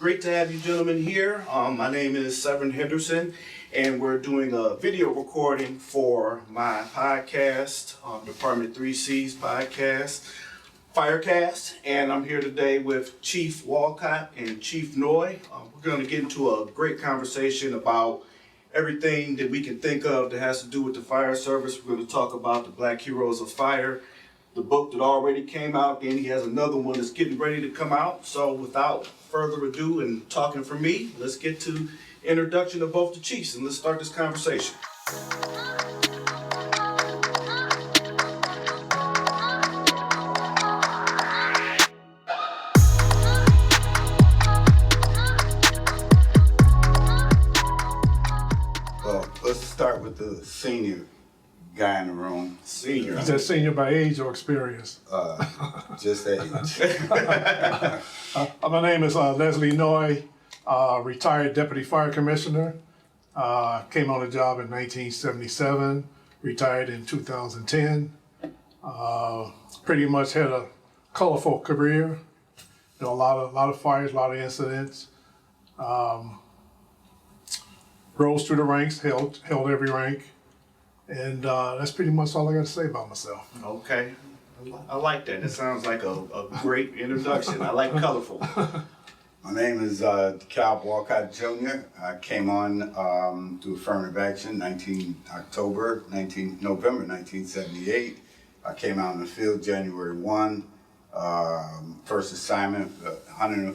Great to have you gentlemen here. My name is Severen Henderson, and we're doing a video recording for my podcast, Department 3C's podcast, Firecast, and I'm here today with Chief Walcott and Chief Noy. We're going to get into a great conversation about everything that we can think of that has to do with the fire service. We're going to talk about the Black Heroes of Fire, the book that already came out, and he has another one that's getting ready to come out. So without further ado and talking for me, let's get to introduction of both the chiefs and let's start this conversation. Well, let's start with the senior guy in the room. Senior. Is that senior by age or experience? Just age. My name is Leslie Noy, retired Deputy Fire Commissioner. Came on the job in 1977, retired in 2010. Pretty much had a colorful career. You know, a lot of fires, a lot of incidents. Rose through the ranks, held every rank. And that's pretty much all I got to say about myself. Okay. I like that. It sounds like a great introduction. I like colorful. My name is Dekalb Walcott Jr. I came on through affirmative action November 1978. I came out in the field January 1. First assignment,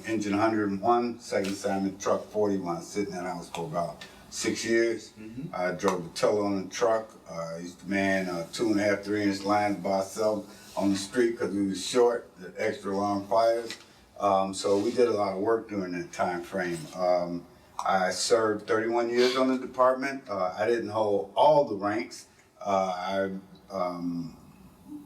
engine 101. Second assignment, truck 41. Sitting in that house for about 6 years. I drove the tiller on the truck. I used to man 2.5, 3-inch lines by myself on the street because we was short, the extra alarm fires. So we did a lot of work during that time frame. I served 31 years on the department. I didn't hold all the ranks. I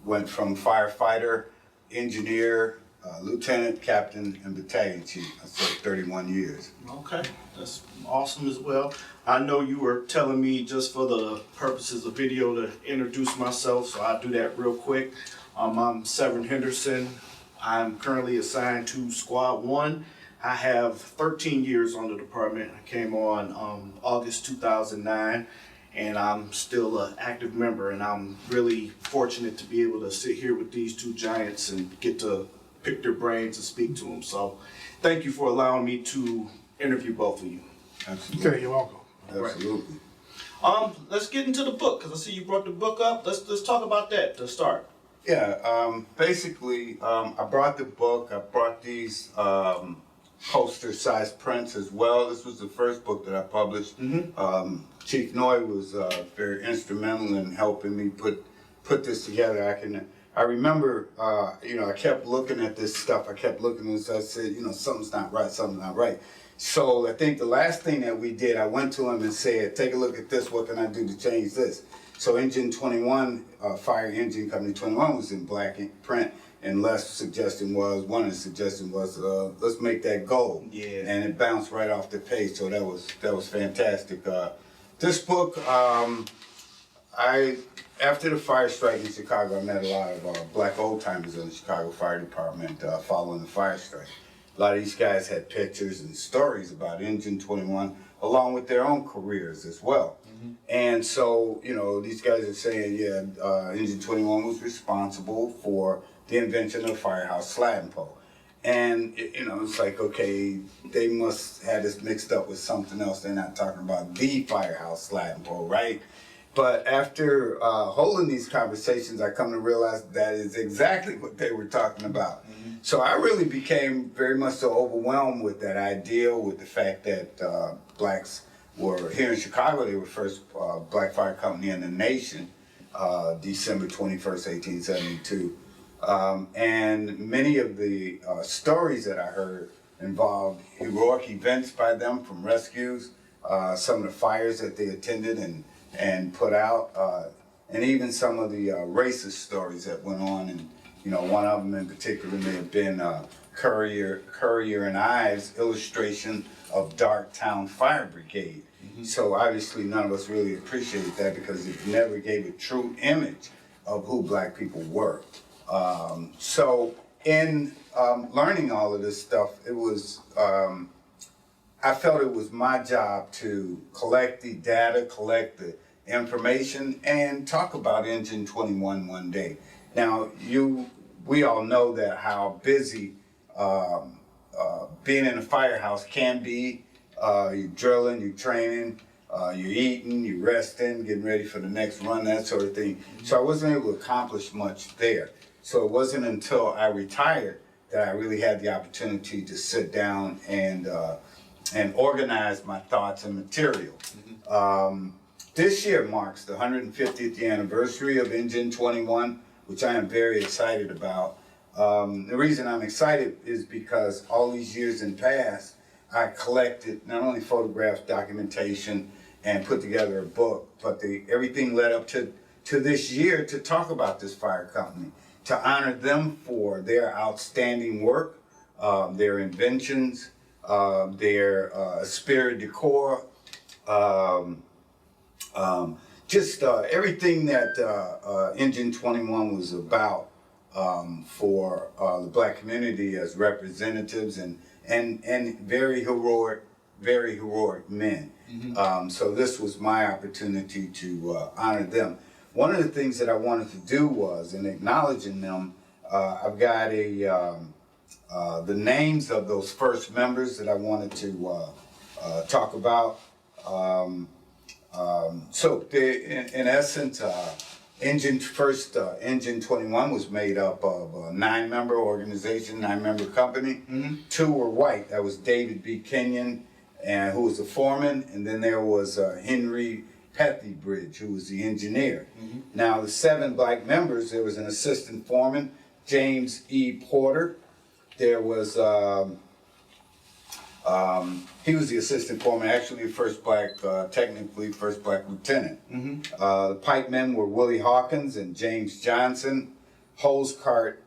went from firefighter, engineer, lieutenant, captain, and battalion chief. I served 31 years. Okay, that's awesome as well. I know you were telling me just for the purposes of video to introduce myself, so I'll do that real quick. I'm Severen Henderson. I'm currently assigned to Squad 1. I have 13 years on the department. I came on August 2009, and I'm still an active member, and I'm really fortunate to be able to sit here with these two giants and get to pick their brains and speak to them. So thank you for allowing me to interview both of you. Absolutely. Okay, you're welcome. Absolutely. Let's get into the book, because I see you brought the book up. Let's talk about that to start. Yeah, basically, I brought the book, I brought these poster-sized prints as well. This was the first book that I published. Chief Noy was very instrumental in helping me put this together. I remember, I kept looking at this stuff. I kept looking at this. I said, something's not right, something's not right. So I think the last thing that we did, I went to him and said, take a look at this. What can I do to change this? So Engine 21, Fire Engine Company 21 was in black print, and one of the suggestions was, let's make that gold. Yeah. And it bounced right off the page, so that was fantastic. This book, after the fire strike in Chicago, I met a lot of black old-timers in the Chicago Fire Department following the fire strike. A lot of these guys had pictures and stories about Engine 21, along with their own careers as well. And so, these guys are saying, Engine 21 was responsible for the invention of the firehouse slab pole. And, it's like, okay, they must have this mixed up with something else. They're not talking about the firehouse slab pole, right? But after holding these conversations, I come to realize that is exactly what they were talking about. So I really became very much so overwhelmed with that idea, with the fact that blacks were here in Chicago. They were first black fire company in the nation, December 21st, 1872. And many of the stories that I heard involved heroic events by them, from rescues, some of the fires that they attended and put out, and even some of the racist stories that went on. And one of them in particular may have been Currier and Ives' illustration of Darktown Fire Brigade. So obviously none of us really appreciated that because it never gave a true image of who black people were. So in learning all of this stuff, it was I felt it was my job to collect the data, collect the information, and talk about Engine 21 one day. Now, we all know that how busy being in a firehouse can be. You're drilling, you're training, you're eating, you're resting, getting ready for the next run, that sort of thing. So I wasn't able to accomplish much there. So it wasn't until I retired that I really had the opportunity to sit down and organize my thoughts and material. This year marks the 150th anniversary of Engine 21, which I am very excited about. The reason I'm excited is because all these years in past, I collected not only photographs, documentation, and put together a book, but everything led up to this year to talk about this fire company, to honor them for their outstanding work, their inventions, their spirit de corps, just everything that Engine 21 was about for the black community as representatives and very heroic men. So this was my opportunity to honor them. One of the things that I wanted to do was, in acknowledging them, I've got the names of those first members that I wanted to talk about. So in essence, Engine 21 was made up of a 9-member organization, 9-member company. 2 were white. That was David B. Kenyon, who was the foreman, and then there was Henry Pethiebridge, who was the engineer. Now, the 7 black members, there was an assistant foreman, James E. Porter. There was, he was the assistant foreman, actually technically first black lieutenant. The pipemen were Willie Hawkins and James Johnson. Hose cart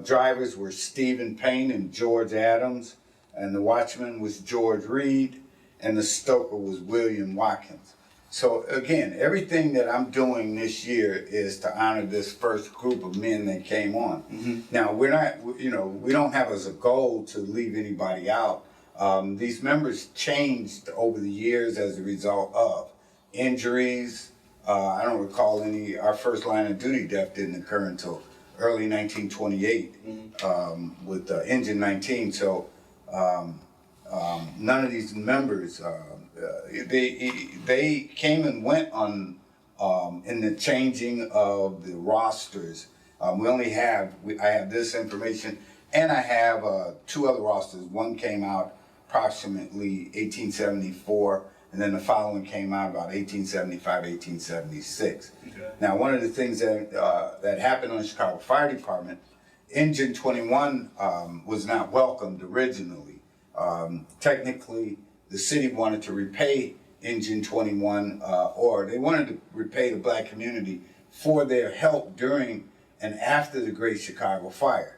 drivers were Stephen Payne and George Adams. And the watchman was George Reed. And the stoker was William Watkins. So again, everything that I'm doing this year is to honor this first group of men that came on. Now, we're not, we don't have as a goal to leave anybody out. These members changed over the years as a result of injuries. I don't recall our first line of duty death didn't occur until early 1928 with Engine 19. So none of these members, they came and went on in the changing of the rosters. I have this information, and I have 2 other rosters. One came out approximately 1874, and then the following came out about 1875, 1876. Okay. Now, one of the things that happened on the Chicago Fire Department, Engine 21 was not welcomed originally. Technically, the city wanted to repay Engine 21, or they wanted to repay the black community for their help during and after the Great Chicago Fire.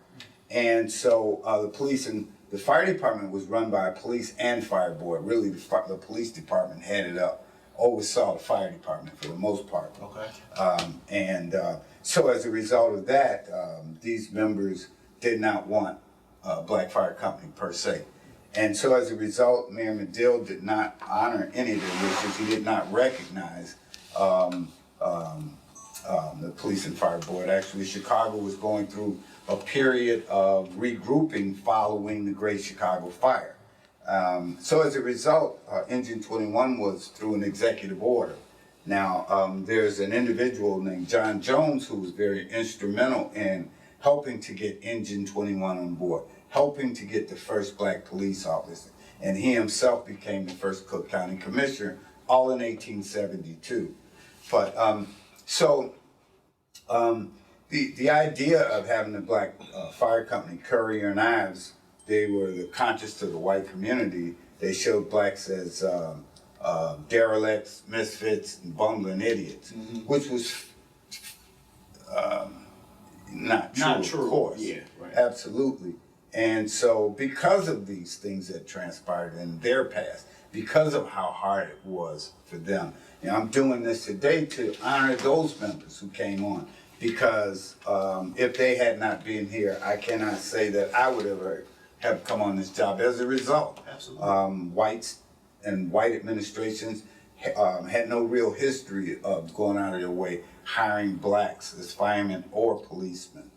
And so the police and the fire department was run by a police and fire board. Really, the police department headed up, oversaw the fire department for the most part. Okay. So as a result of that, these members did not want a black fire company per se. And so as a result, Mayor Medill did not honor any of their wishes. He did not recognize the police and fire board. Actually, Chicago was going through a period of regrouping following the Great Chicago Fire. So as a result, Engine 21 was through an executive order. Now, there's an individual named John Jones who was very instrumental in helping to get Engine 21 on board, helping to get the first black police officer. And he himself became the first Cook County Commissioner, all in 1872. But the idea of having the black fire company Currier and Ives, they were the conscious to the white community. They showed blacks as derelicts, misfits, and bumbling idiots, which was not true, of course. Yeah, right. Absolutely. And so because of these things that transpired in their past, because of how hard it was for them, I'm doing this today to honor those members who came on. Because if they had not been here, I cannot say that I would ever have come on this job as a result. Absolutely. Whites and white administrations had no real history of going out of their way hiring blacks as firemen or policemen.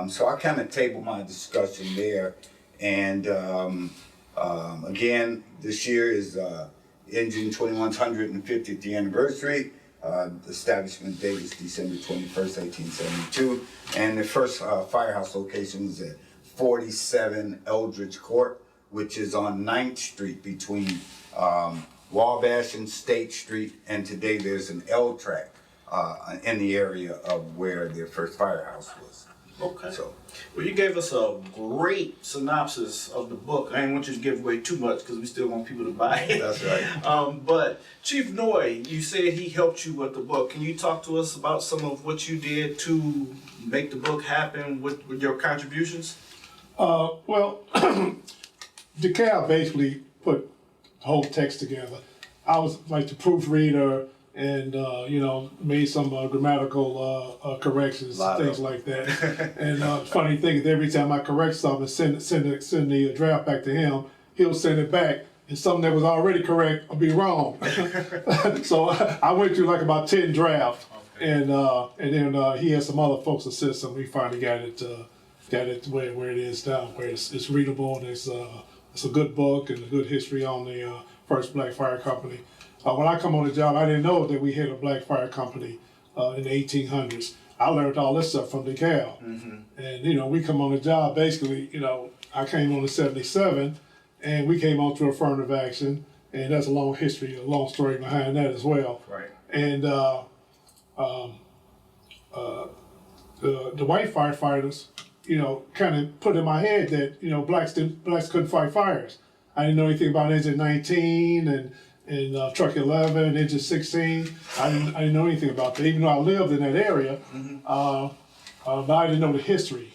So I kind of tabled my discussion there. And again, this year is Engine 21's 150th anniversary. The establishment date is December 21st, 1872. And the first firehouse location was at 47 Eldridge Court, which is on 9th Street between Wabash and State Street. And today there's an L track in the area of where their first firehouse was. Okay. So, Well, you gave us a great synopsis of the book. I didn't want you to give away too much because we still want people to buy it. that's right. But Chief Noy, you said he helped you with the book. Can you talk to us about some of what you did to make the book happen with your contributions? Well, Dekalb basically put the whole text together. I was like the proofreader and, made some grammatical corrections, things like that. And funny thing is every time I correct something and send the draft back to him, he'll send it back and something that was already correct will be wrong. So I went through like about 10 drafts. Okay. And then he had some other folks assist him. We finally got it where it is now, where it's readable and it's a good book and a good history on the first black fire company. When I come on the job, I didn't know that we had a black fire company in the 1800s. I learned all this stuff from Dekalb. And, we come on the job, basically, I came on in 77 and we came on to affirmative action. And that's a long history, a long story behind that as well. Right. And the white firefighters, kind of put in my head that, blacks couldn't fight fires. I didn't know anything about Engine 19 and Truck 11, Engine 16. I didn't know anything about that, even though I lived in that area. But I didn't know the history.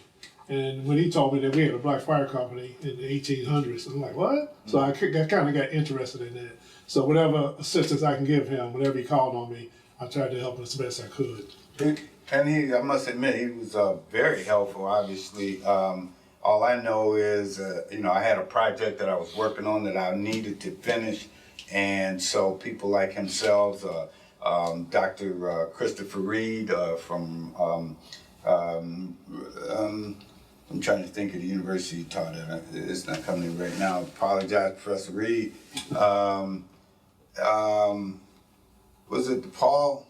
And when he told me that we had a black fire company in the 1800s, I'm like, what? So I kind of got interested in that. So whatever assistance I can give him, whenever he called on me, I tried to help him as best I could. And I must admit, he was very helpful, obviously. All I know is, I had a project that I was working on that I needed to finish. And so people like himself, Dr. Christopher Reed from, I'm trying to think of the university he taught at. It's not coming right now. Apologize, Professor Reed. Was it DePaul?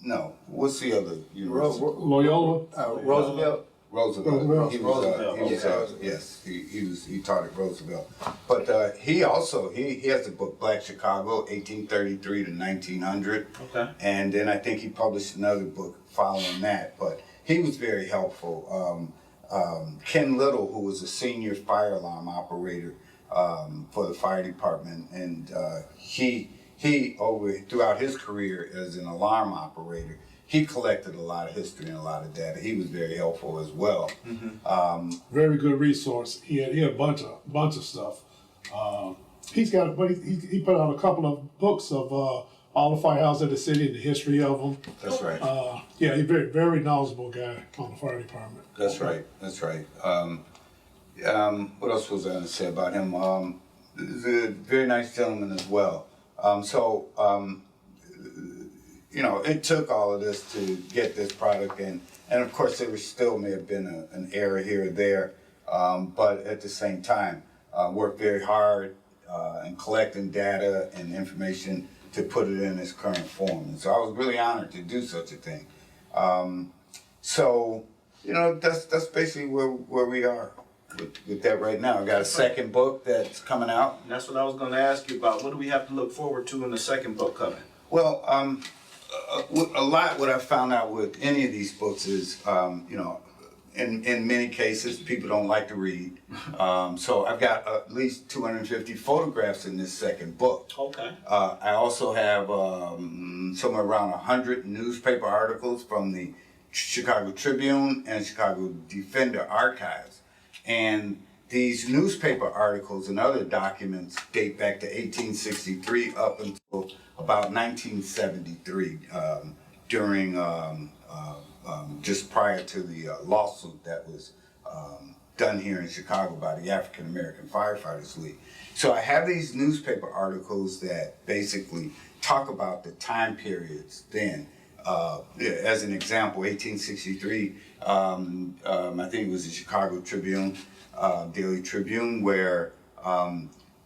No. What's the other university? Loyola? Roosevelt. Roosevelt. Roosevelt. Yes, he taught at Roosevelt. But he has the book Black Chicago, 1833 to 1900. Okay. And then I think he published another book following that. But he was very helpful. Ken Little, who was a senior fire alarm operator for the fire department, and he throughout his career as an alarm operator, he collected a lot of history and a lot of data. He was very helpful as well. Very good resource. He had a bunch of stuff. He put out a couple of books of all the firehouses in the city and the history of them. That's right. He's a very, very knowledgeable guy on the fire department. That's right. What else was I going to say about him? He's a very nice gentleman as well. It took all of this to get this product in. And of course, there still may have been an error here or there. But at the same time, worked very hard in collecting data and information to put it in its current form. And so I was really honored to do such a thing. That's basically where we are with that right now. I got a second book that's coming out. And that's what I was going to ask you about. What do we have to look forward to in the second book coming? Well, a lot what I found out with any of these books is, in many cases, people don't like to read. So I've got at least 250 photographs in this second book. Okay. I also have somewhere around 100 newspaper articles from the Chicago Tribune and Chicago Defender archives. And these newspaper articles and other documents date back to 1863 up until about 1973, during just prior to the lawsuit that was done here in Chicago by the African American Firefighters League. So I have these newspaper articles that basically talk about the time periods then. As an example, 1863, I think it was the Chicago Tribune, Daily Tribune, where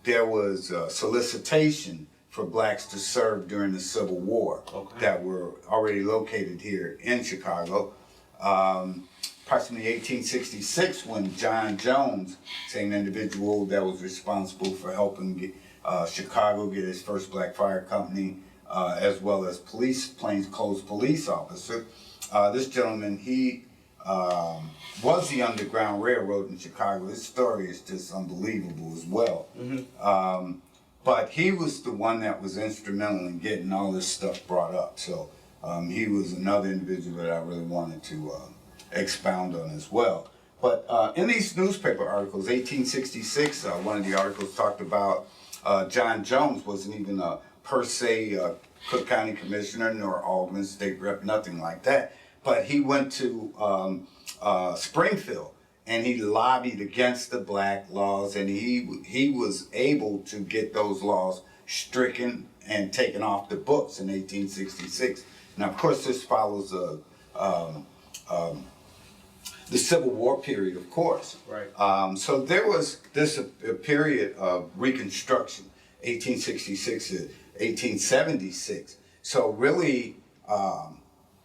there was a solicitation for blacks to serve during the Civil War that were already located here in Chicago. Approximately 1866, when John Jones, same individual that was responsible for helping Chicago get its first black fire company, as well as plainclothes police officer. This gentleman, he was the Underground Railroad in Chicago. His story is just unbelievable as well. But he was the one that was instrumental in getting all this stuff brought up. So he was another individual that I really wanted to expound on as well. But in these newspaper articles, 1866, one of the articles talked about John Jones wasn't even a per se Cook County Commissioner nor Alderman, state rep, nothing like that. But he went to Springfield and he lobbied against the black laws, and he was able to get those laws stricken and taken off the books in 1866. Now, of course, this follows the Civil War period, of course. Right. So there was this a period of Reconstruction, 1866 to 1876. So really,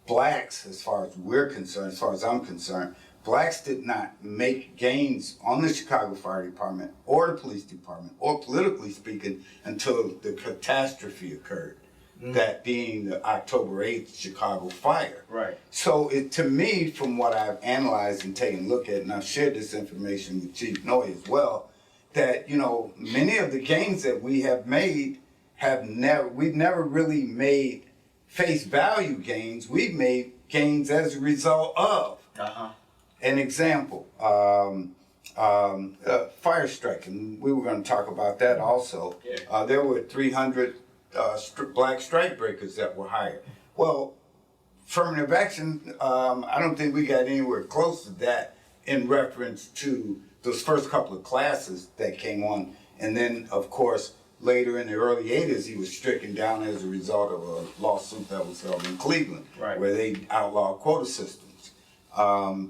blacks, as far as we're concerned, as far as I'm concerned, blacks did not make gains on the Chicago Fire Department or the police department, or politically speaking, until the catastrophe occurred. That being the October 8th Chicago fire. Right. So to me, from what I've analyzed and taken a look at, and I've shared this information with Chief Noy as well, that, you know, many of the gains that we have made we've never really made face value gains. We've made gains as a result of. An example, fire strike, and we were going to talk about that also. Yeah. There were 300 black strike breakers that were hired. Well, affirmative action, I don't think we got anywhere close to that in reference to those first couple of classes that came on. And then, of course, later in the early 80s, he was stricken down as a result of a lawsuit that was held in Cleveland, Right. where they outlawed quota systems.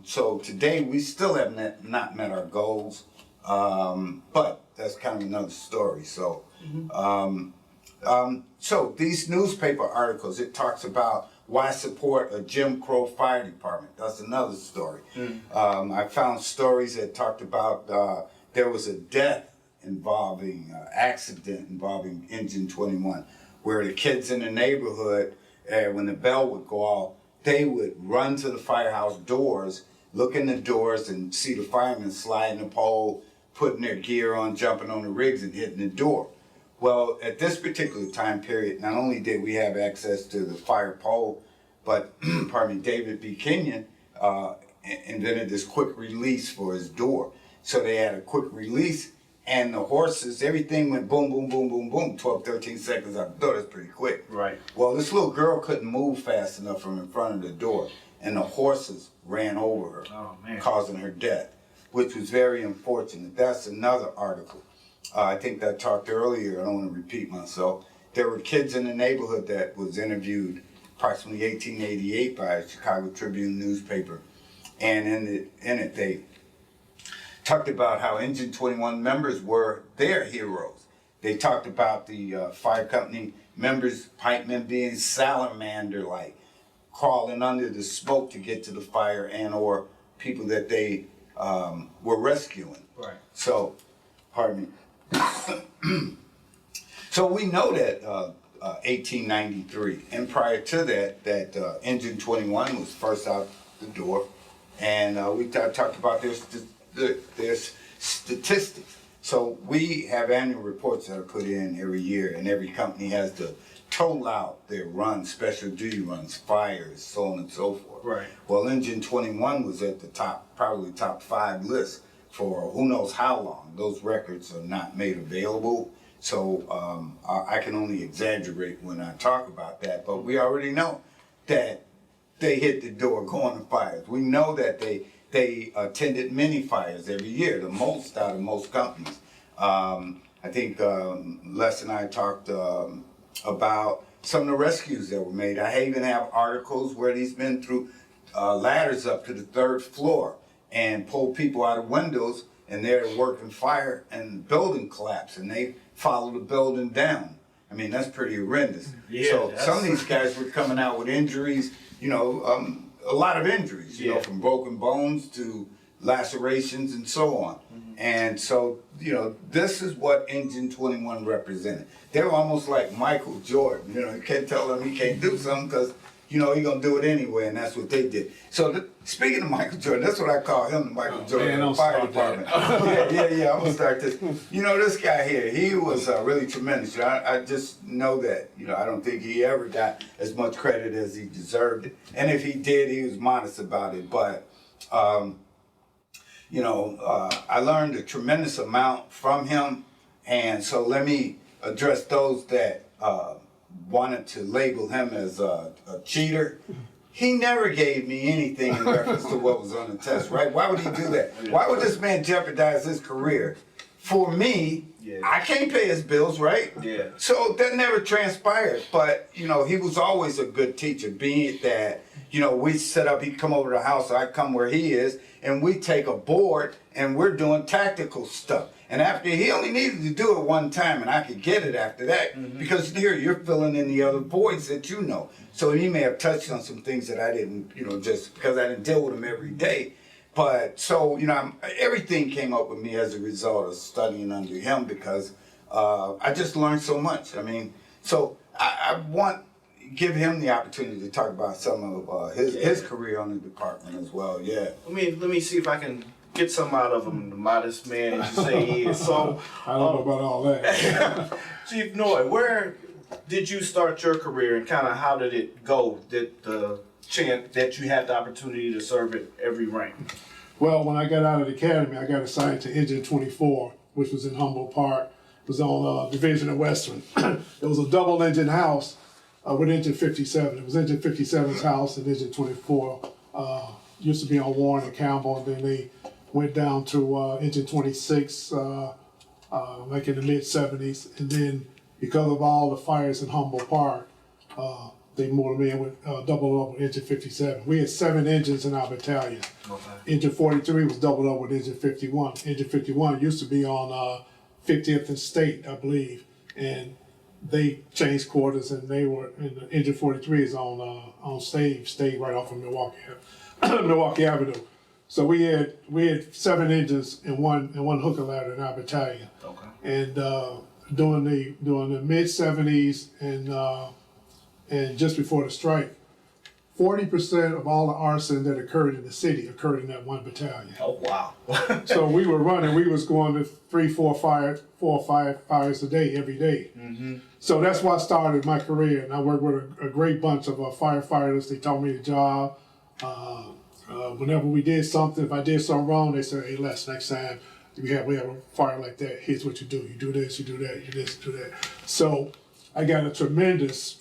So today, we still have not met our goals, but that's kind of another story. So. So these newspaper articles, it talks about why support a Jim Crow fire department. That's another story. I found stories that talked about there was a death involving, accident involving Engine 21, where the kids in the neighborhood, when the bell would go off, they would run to the firehouse doors, look in the doors and see the firemen sliding the pole, putting their gear on, jumping on the rigs and hitting the door. Well, at this particular time period, not only did we have access to the fire pole, but, pardon me, David B. Kenyon invented this quick release for his door. So they had a quick release, and the horses, everything went boom, boom, boom, boom, boom, 12, 13 seconds out the door. That's pretty quick. Right. Well, this little girl couldn't move fast enough from in front of the door, and the horses ran over her, causing her death, which was very unfortunate. That's another article. I think that I talked earlier, I don't want to repeat myself. There were kids in the neighborhood that was interviewed approximately 1888 by a Chicago Tribune newspaper. And in it, they talked about how Engine 21 members were their heroes. They talked about the fire company members, pipemen being salamander-like, crawling under the smoke to get to the fire, and or people that they were rescuing. Right. So, pardon me. So we know that 1893, and prior to that Engine 21 was first out the door, and we talked about their statistics. So we have annual reports that are put in every year, and every company has to total out their runs, special duty runs, fires, so on and so forth. Right. Well, Engine 21 was at the top, probably top 5 list for who knows how long. Those records are not made available, so I can only exaggerate when I talk about that, but we already know that they hit the door going to fires. We know that they they attended many fires every year, the most out of most companies. I think Les and I talked about some of the rescues that were made. I even have articles where he's been through ladders up to the 3rd floor and pulled people out of windows, and they're working fire and the building collapsed and they followed the building down. I mean, that's pretty horrendous. Yeah, so some of these guys were coming out with injuries, you know, a lot of injuries, you know, from broken bones to lacerations and so on. And so, you know, this is what Engine 21 represented. They were almost like Michael Jordan. You know, you can't tell them he can't do something because, you know, he's going to do it anyway, and that's what they did. So, speaking of Michael Jordan, that's what I call him, the Michael Jordan of the fire department. yeah, I'm going to start this. You know, this guy here, he was really tremendous. You know, I just know that, you know, I don't think he ever got as much credit as he deserved. And if he did, he was modest about it. But, you know, I learned a tremendous amount from him. And so let me address those that wanted to label him as a cheater. He never gave me anything in reference to what was on the test, right? Why would he do that? Why would this man jeopardize his career? For me, I can't pay his bills, right? Yeah. So that never transpired. But, you know, he was always a good teacher, being that, you know, we set up, he'd come over to the house, I come where he is, and we take a board and we're doing tactical stuff. And after, he only needed to do it one time, and I could get it after that, because here you're filling in the other voids that you know. So he may have touched on some things that I didn't, you know, just because I didn't deal with him every day. But so, you know, everything came up with me as a result of studying under him, because I just learned so much. I mean, so I want give him the opportunity to talk about some of his career on the department as well. Yeah. Let me see if I can get some out of him, the modest man as you say he is. So I don't know about all that. Chief Noy, where did you start your career, and kind of how did it go? That you had the opportunity to serve at every rank? Well, when I got out of the academy, I got assigned to Engine 24, which was in Humboldt Park. It was on Division and Western. It was a double engine house with Engine 57. It was Engine 57's house, and Engine 24 used to be on Warren and Campbell, and then they went down to Engine 26 like in the mid-70s. And then because of all the fires in Humboldt Park, they moved me in with double up with Engine 57. We had 7 engines in our battalion. Okay. Engine 43 was doubled up with Engine 51. Engine 51 used to be on 50th and State, I believe, and they changed quarters, and they were, and Engine 43 is on Stave right off of Milwaukee Avenue. So we had 7 engines and one hooker ladder in our battalion. Okay. And during the mid-70s and just before the strike, 40% of all the arson that occurred in the city occurred in that one battalion. Oh, wow. So we were running, we was going to 4 or 5 fires a day, every day. Mm-hmm. So that's why I started my career, and I worked with a great bunch of firefighters. They taught me the job. Whenever we did something, if I did something wrong, they said, "Hey, Les, next time we have a fire like that, here's what you do. You do this, you do that, you do this, you do that." So I got a tremendous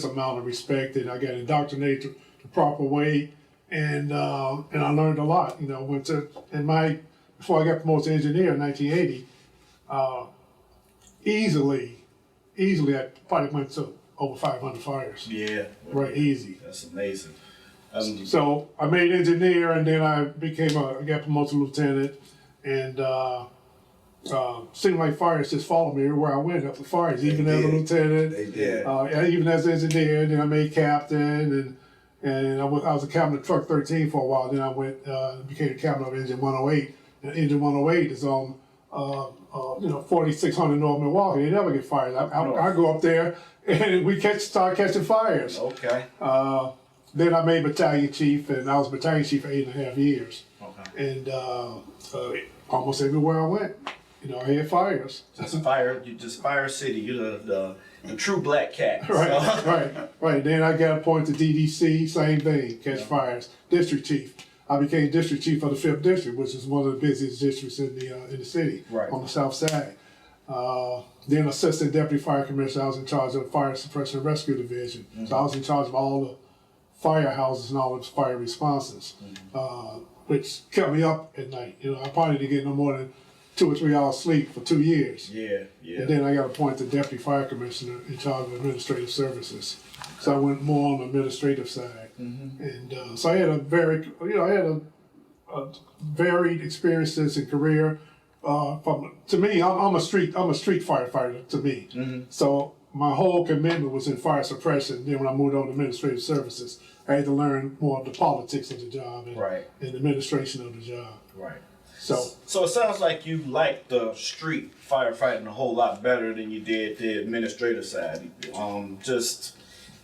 amount of respect, and I got indoctrinated the proper way, and I learned a lot. You know, before I got promoted to engineer in 1980, easily I probably went to over 500 fires. Yeah. Right, easy. That's amazing. So I made engineer, and then I got promoted to lieutenant, and seemed like fires just followed me everywhere I went up the fires, even as a lieutenant. They did. Even as an engineer, and then I made captain, and I was a captain of Truck 13 for a while. Then I went became the captain of Engine 108. And Engine 108 is on 4600 North Milwaukee. They never get fired. I go up there, and we start catching fires. Okay. Then I made battalion chief, and I was battalion chief for 8.5 years. Okay. And almost everywhere I went, you know, I had fires. Just Fire City. You're the true black cat. Right, right. Then I got appointed to DDC, same thing, catch fires. District chief. I became district chief of the 5th District, which is one of the busiest districts in the city, on the south side. Then assistant deputy fire commissioner, I was in charge of the fire suppression and rescue division. Mm-hmm. So I was in charge of all the firehouses and all the fire responses. which kept me up at night. You know, I probably didn't get no more than 2 or 3 hours sleep for 2 years. Yeah, yeah. And then I got appointed deputy fire commissioner in charge of administrative services. So I went more on the administrative side. And so I had a very, a varied experiences and career. To me, I'm a street firefighter. To me, so my whole commitment was in fire suppression. Then when I moved on to administrative services, I had to learn more of the politics of the job and administration of the job. Right. So it sounds like you like the street firefighting a whole lot better than you did the administrative side. Just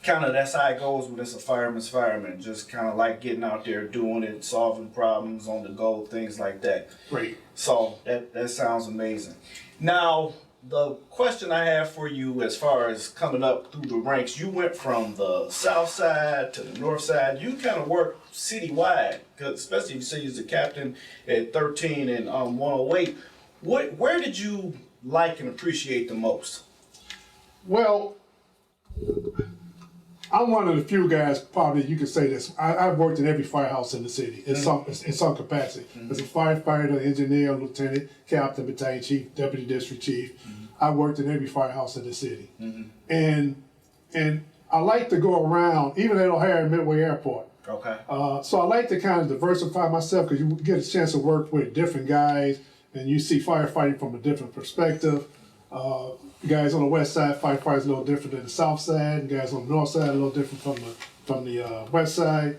kind of that's how it goes when it's a fireman's fireman. Just kind of like getting out there, doing it, solving problems on the go, things like that. Great. So that sounds amazing. Now, the question I have for you as far as coming up through the ranks, you went from the south side to the north side. You kind of worked citywide, 'cause especially if you say you was a captain at 13 and 108. Where did you like and appreciate the most? Well, I'm one of the few guys, probably you could say this. I've worked in every firehouse in the city in some capacity. As a firefighter, engineer, lieutenant, captain, battalion chief, deputy district chief. I worked in every firehouse in the city. And I like to go around, even at O'Hare Midway Airport. Okay. So I like to kind of diversify myself because you get a chance to work with different guys and you see firefighting from a different perspective. Guys on the west side, firefighters a little different than the south side, and guys on the north side a little different from the west side.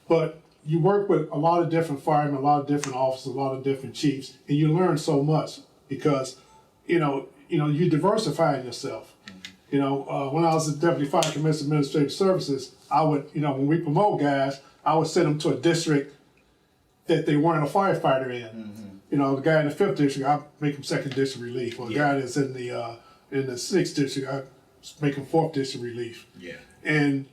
But you work with a lot of different firemen, a lot of different officers, a lot of different chiefs, and you learn so much because you diversify yourself. When I was a deputy fire commissioner administrative services, I would, when we promote guys, I would send them to a district that they weren't a firefighter in. The guy in the 5th district, I make him 2nd district relief. Or the guy that's in the 6th district, I make him 4th district relief. Yeah. And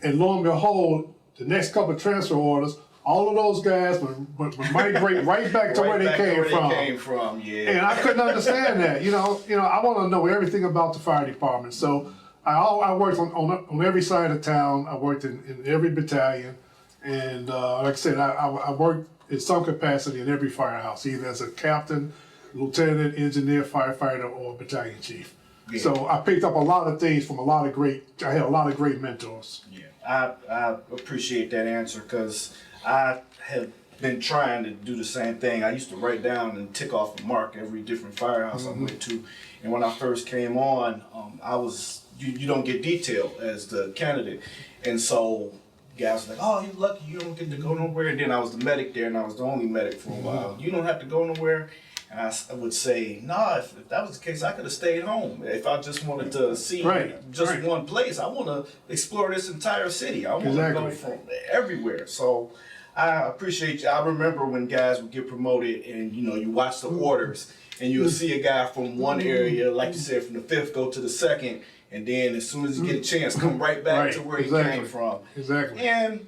lo and behold, the next couple of transfer orders, all of those guys would migrate right back to where they came from. Yeah. And I couldn't understand that. I want to know everything about the fire department. So I worked on every side of town. I worked in every battalion, and like I said, I worked in some capacity in every firehouse, either as a captain, lieutenant, engineer, firefighter, or battalion chief. Yeah. So I picked up a lot of things from I had a lot of great mentors. Yeah, I appreciate that answer because I have been trying to do the same thing. I used to write down and tick off a mark every different firehouse I went to. And when I first came on, you don't get detail as the candidate. And so guys were like, oh, you're lucky you don't get to go nowhere. And then I was the medic there and I was the only medic for a while. You don't have to go nowhere. And I would say, nah, if that was the case, I could have stayed home. If I just wanted to see one place, I want to explore this entire city. I want to go from everywhere. So I appreciate you. I remember when guys would get promoted and, you watch the orders and you'll see a guy from one area, like you said, from the 5th, go to the 2nd. And then as soon as you get a chance, come right back to where he came from. Exactly. And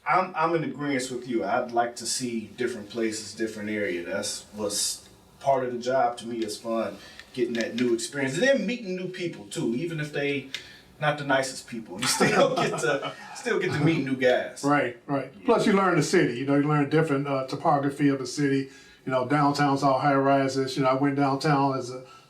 I'm in agreement with you. I'd like to see different places, different area. That's what's part of the job to me is fun, getting that new experience. And then meeting new people too, even if they not the nicest people. You still get to meet new guys. Right. Yeah. Plus you learn the city. You learn different topography of the city. Downtown's all high rises. I went downtown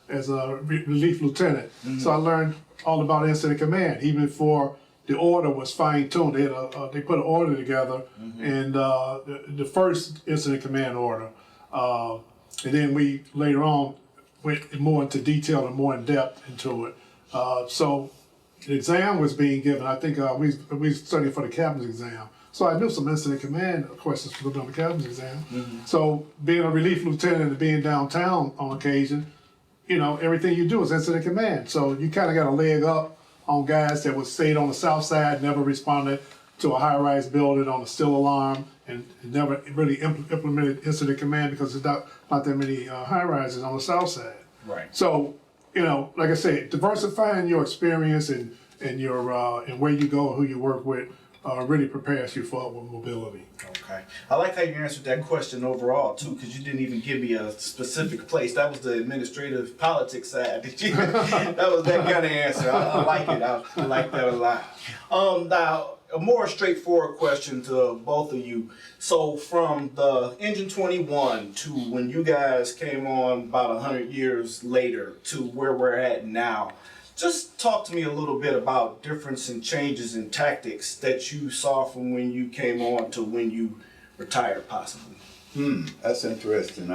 as a relief lieutenant. So I learned all about incident command, even before the order was fine-tuned. They put an order together, and the first incident command order, and then we later on went more into detail and more in depth into it. So the exam was being given. I think we studied for the captain's exam. So I knew some incident command questions for the captain's exam. So being a relief lieutenant and being downtown on occasion, everything you do is incident command. So you kind of got a leg up on guys that stayed on the south side, never responded to a high-rise building on a still alarm, and never really implemented incident command because there's not that many high-rises on the south side. Right. So, like I said, diversifying your experience and your and where you go and who you work with really prepares you for mobility. Okay. I like how you answered that question overall too, because you didn't even give me a specific place. That was the administrative politics side. That was that kind of answer. I like it. I like that a lot. Now, a more straightforward question to both of you. So from the Engine 21 to when you guys came on about 100 years later to where we're at now, just talk to me a little bit about difference and changes in tactics that you saw from when you came on to when you retired, possibly. That's interesting.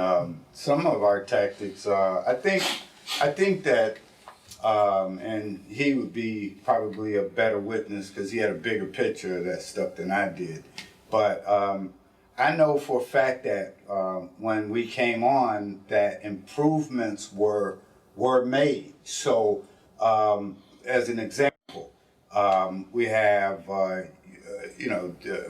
Some of our tactics, I think that, and he would be probably a better witness because he had a bigger picture of that stuff than I did. But I know for a fact that when we came on, that improvements were made. So, as an example, we have,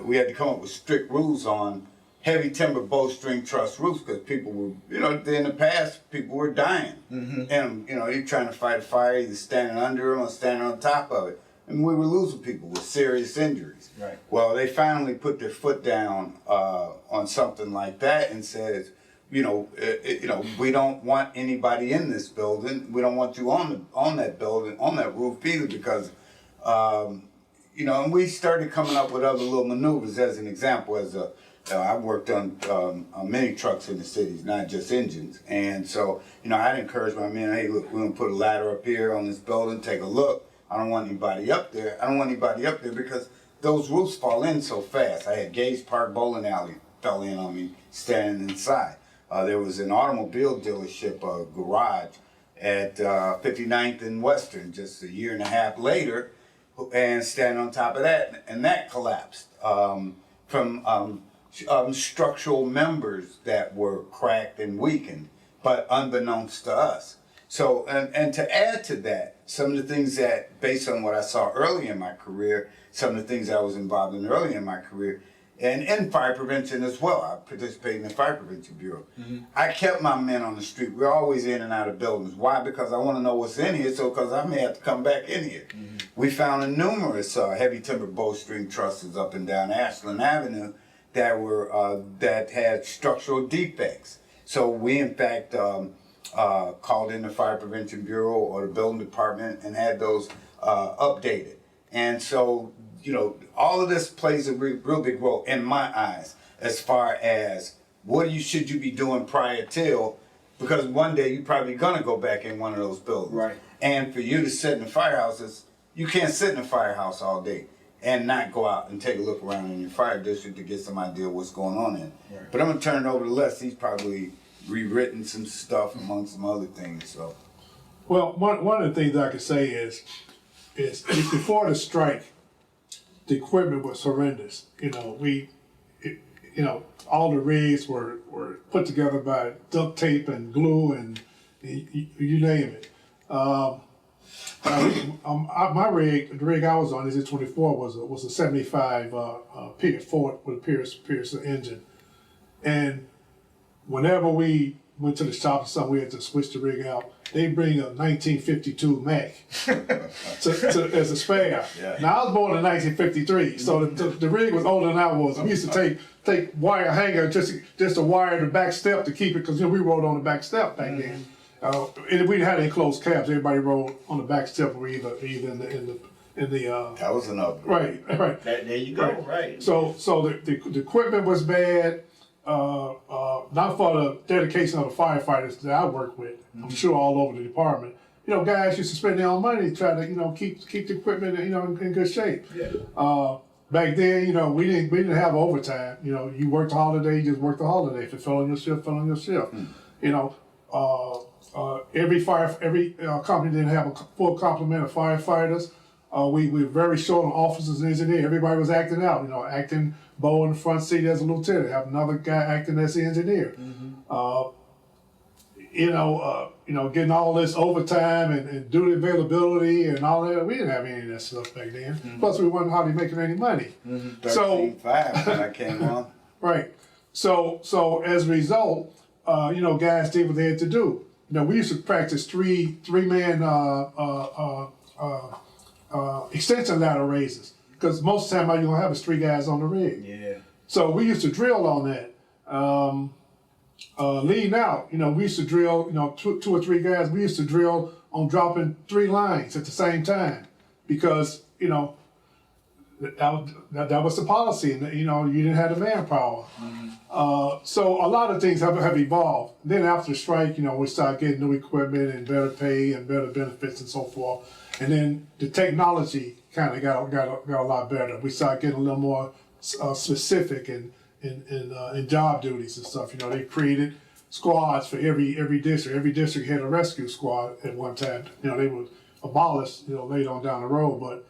we had to come up with strict rules on heavy timber bowstring truss roofs because people were, in the past, people were dying. And, you're trying to fight a fire, either standing under them or standing on top of it. And we were losing people with serious injuries. Right. Well, they finally put their foot down on something like that and says, we don't want anybody in this building. We don't want you on that building, on that roof either, because, and we started coming up with other little maneuvers. As an example, I've worked on many trucks in the cities, not just engines. And so, I'd encourage my men, hey, look, we're going to put a ladder up here on this building, take a look. I don't want anybody up there. I don't want anybody up there because those roofs fall in so fast. I had Gage Park Bowling Alley fell in on me standing inside. There was an automobile dealership garage at 59th and Western just a year and a half later, and standing on top of that, and that collapsed from structural members that were cracked and weakened, but unbeknownst to us. So, and to add to that, some of the things that, based on what I saw early in my career, some of the things I was involved in early in my career, and in fire prevention as well. I participated in the Fire Prevention Bureau. I kept my men on the street. We're always in and out of buildings. Why? Because I want to know what's in here, so because I may have to come back in here. We found numerous heavy timber bowstring trusses up and down Ashland Avenue that were that had structural defects. So we, in fact, called in the Fire Prevention Bureau or the building department and had those updated. And so, all of this plays a real big role in my eyes as far as what should you be doing prior till, because one day you're probably gonna go back in one of those buildings. Right. And for you to sit in the firehouses, you can't sit in a firehouse all day and not go out and take a look around in your fire district to get some idea of what's going on in. Right. But I'm gonna turn it over to Les. He's probably rewritten some stuff among some other things. So, Well, one of the things I could say is before the strike, the equipment was horrendous. All the rigs were put together by duct tape and glue and you name it. My rig, the rig I was on, is 24, was a 75 Ford with a Pierce engine, and whenever we went to the shop or something, we had to switch the rig out. They bring a 1952 Mac as a spare. Yeah. Now I was born in 1953, so the rig was older than I was. We used to take wire hanger just to wire the back step to keep it, because we rode on the back step back then. And we didn't have any closed cabs. Everybody rode on the back step or either in the that was an upgrade. right. There you go. Right. So the equipment was bad. Not for the dedication of the firefighters that I work with. I'm sure all over the department. Guys used to spend their own money to try to, keep the equipment, in good shape. Yeah. Back then, we didn't have overtime. You worked a holiday, you just worked a holiday. If it fell on your shift, fell on your shift. Every company didn't have a full complement of firefighters. We were very short on officers and engineers. Everybody was acting out, acting Bo in the front seat as a lieutenant, have another guy acting as the engineer. Getting all this overtime and duty availability and all that. We didn't have any of that stuff back then. Plus, we wasn't hardly making any money. 13.5 when I came on. Right. So as a result, guys did what they had to do. We used to practice three-man extension ladder raises, because most of the time all you're gonna have is 3 guys on the rig. Yeah. So we used to drill on that. Leading out, we used to drill, 2 or 3 guys. We used to drill on dropping 3 lines at the same time, because that was the policy, and you didn't have the manpower. So a lot of things have evolved. Then after the strike, we started getting new equipment and better pay and better benefits and so forth. And then the technology kind of got a lot better. We started getting a little more specific in job duties and stuff. They created squads for every district. Every district had a rescue squad at one time. They were abolished, later on down the road, but.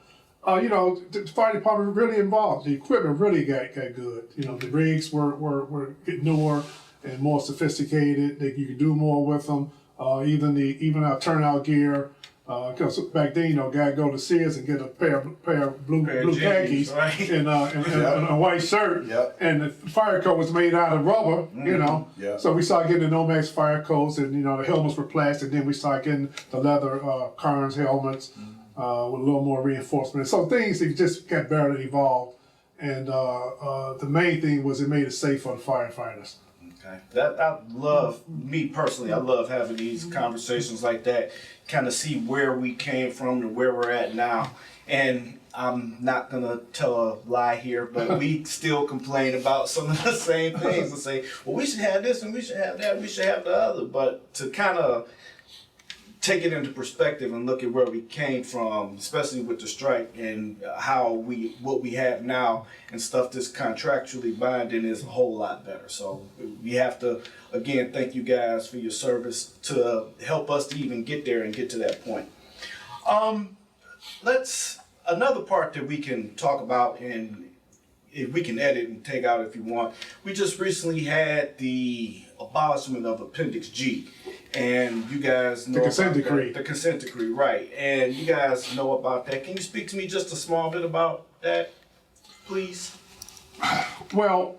The fire department really involved. The equipment really got good. The rigs were getting newer and more sophisticated. You could do more with them. Even our turnout gear. Because back then, guy go to Sears and get a pair of blue jeans, khakis, right? and a white shirt. Yep. And the fire coat was made out of rubber. Yep. So we started getting the Nomex fire coats, and the helmets were plastic. Then we started getting the leather Carnes helmets. With a little more reinforcement. So things that just got better and evolved. And the main thing was it made it safe for the firefighters. Okay. Me personally, I love having these conversations like that, kind of see where we came from to where we're at now. And I'm not going to tell a lie here, but we still complain about some of the same things and say, well, we should have this and we should have that, we should have the other. But to kind of take it into perspective and look at where we came from, especially with the strike and what we have now and stuff that's contractually binding is a whole lot better. So we have to, again, thank you guys for your service to help us to even get there and get to that point. Another part that we can talk about, and if we can edit and take out if you want, we just recently had the abolishment of Appendix G. And you guys know The consent about decree. That. The consent decree, right. And you guys know about that. Can you speak to me just a small bit about that, please? Well,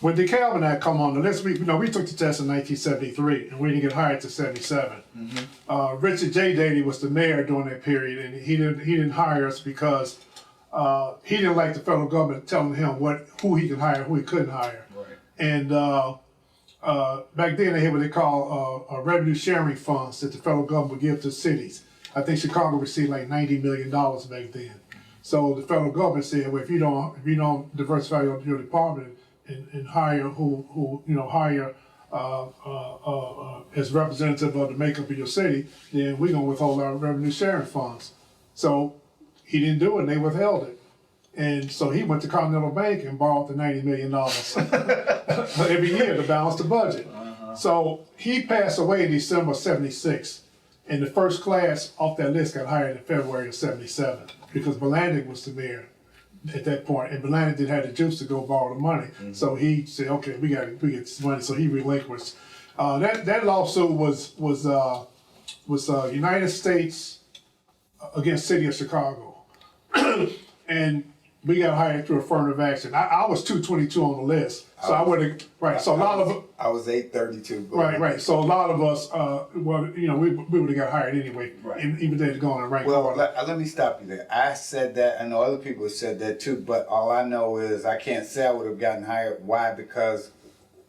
when Dekalb and I come on the list, we took the test in 1973, and we didn't get hired to 77. Richard J. Daley was the mayor during that period, and he didn't hire us because he didn't like the federal government telling him who he could hire, who he couldn't hire. Right. And back then they had what they call revenue sharing funds that the federal government would give to cities. I think Chicago received like $90 million back then. So the federal government said, well, if you don't diversify your department and hire hire as representative of the makeup of your city, then we're gonna withhold our revenue sharing funds. So he didn't do it, and they withheld it. And so he went to Continental Bank and borrowed the $90 million every year to balance the budget. So he passed away in December of '76, and the first class off that list got hired in February of '77 because Belanger was the mayor at that point, and Belanger didn't have the juice to go borrow the money. So he said, "Okay, we get this money." So he relinquished. That lawsuit was United States against City of Chicago, and we got hired through affirmative action. I was 222 on the list, so I would have, right. So a lot of I was 832. right. So a lot of us, we would have got hired anyway, Right. even though they'd gone and ranked. Well, let me stop you there. I said that, I know other people have said that too, but all I know is I can't say I would have gotten hired. Why? Because